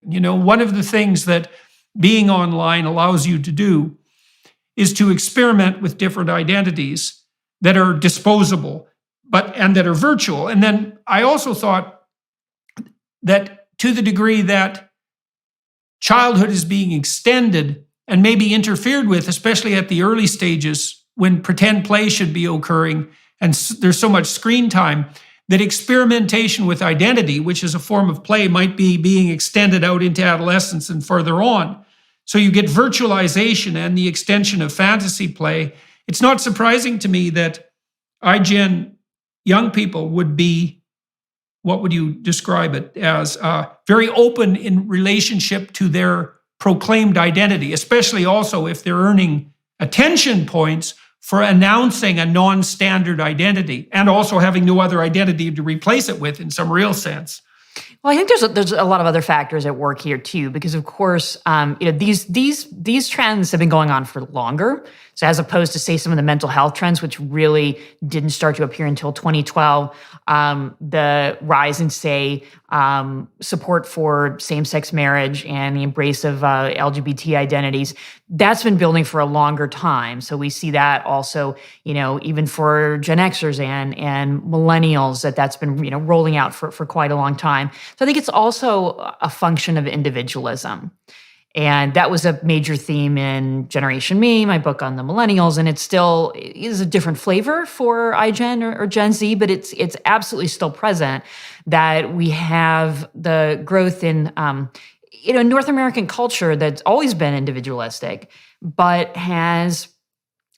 You know, one of the things that being online allows you to do is to experiment with different identities that are disposable, and that are virtual. And then I also thought that to the degree that childhood is being extended and maybe interfered with, especially at the early stages when pretend play should be occurring and there's so much screen time, that experimentation with identity, which is a form of play, might be being extended out into adolescence and further on. So you get virtualization and the extension of fantasy play. It's not surprising to me that iGEN young people would be, what would you describe it as, very open in relationship to their proclaimed identity, especially also if they're earning attention points for announcing a non-standard identity and also having no other identity to replace it with in some real sense. Well, I think there's a lot of other factors at work here too, because of course, these trends have been going on for longer. So as opposed to say some of the mental health trends, which really didn't start to appear until 2012, the rise in support for same-sex marriage and the embrace of LGBT identities, that's been building for a longer time. So we see that also, even for Gen Xers and millennials, that's been, rolling out for quite a long time. So I think it's also a function of individualism. And that was a major theme in Generation Me, my book on the millennials, and it still is a different flavor for iGEN or Gen Z, but it's absolutely still present, that we have the growth in North American culture that's always been individualistic, but has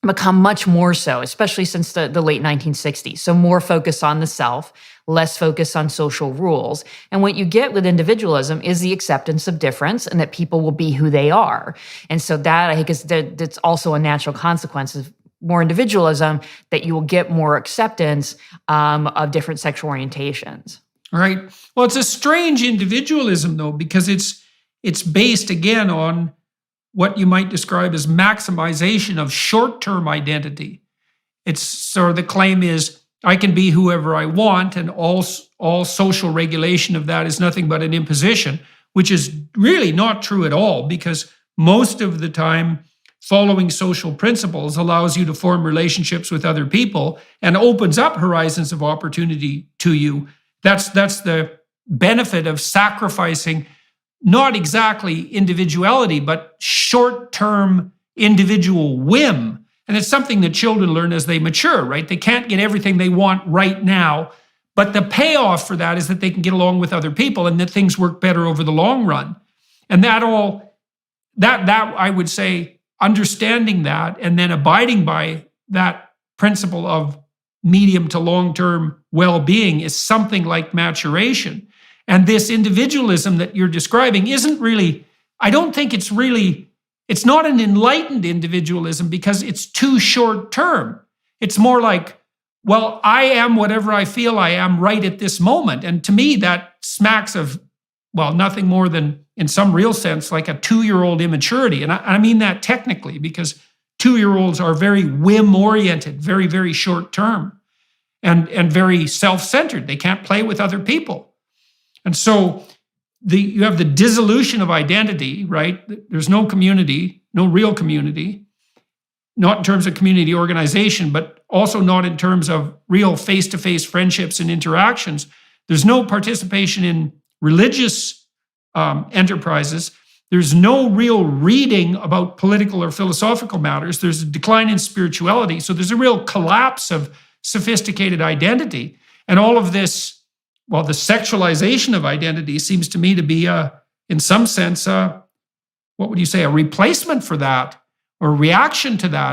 become much more so, especially since the late 1960s. So more focus on the self, less focus on social rules. And what you get with individualism is the acceptance of difference and that people will be who they are. And so that, I think, that's also a natural consequence of more individualism, that you will get more acceptance of different sexual orientations. Right. Well, it's a strange individualism, though, because it's based, again, on what you might describe as maximization of short-term identity. It's sort of the claim is, I can be whoever I want, and all social regulation of that is nothing but an imposition, which is really not true at all, because most of the time, following social principles allows you to form relationships with other people and opens up horizons of opportunity to you. That's the benefit of sacrificing not exactly individuality, but short-term individual whim. And it's something that children learn as they mature, right? They can't get everything they want right now, but the payoff for that is that they can get along with other people and that things work better over the long run. And that I would say, understanding that and then abiding by that principle of medium to long-term well-being is something like maturation. And this individualism that you're describing isn't really, I don't think it's not an enlightened individualism, because it's too short term. It's more like, well, I am whatever I feel I am right at this moment. And to me, that smacks of, well, nothing more than, in some real sense, like a 2-year-old immaturity. And I mean that technically, because 2-year-olds are very whim-oriented, very, very short term, and very self-centered. They can't play with other people. And so you have the dissolution of identity, right? There's no community, no real community, not in terms of community organization, but also not in terms of real face-to-face friendships and interactions. There's no participation in religious enterprises. There's no real reading about political or philosophical matters. There's a decline in spirituality. So there's a real collapse of sophisticated identity. And all of this, well, the sexualization of identity seems to me to be, in some sense, what would you say, a replacement for that, or a reaction to that.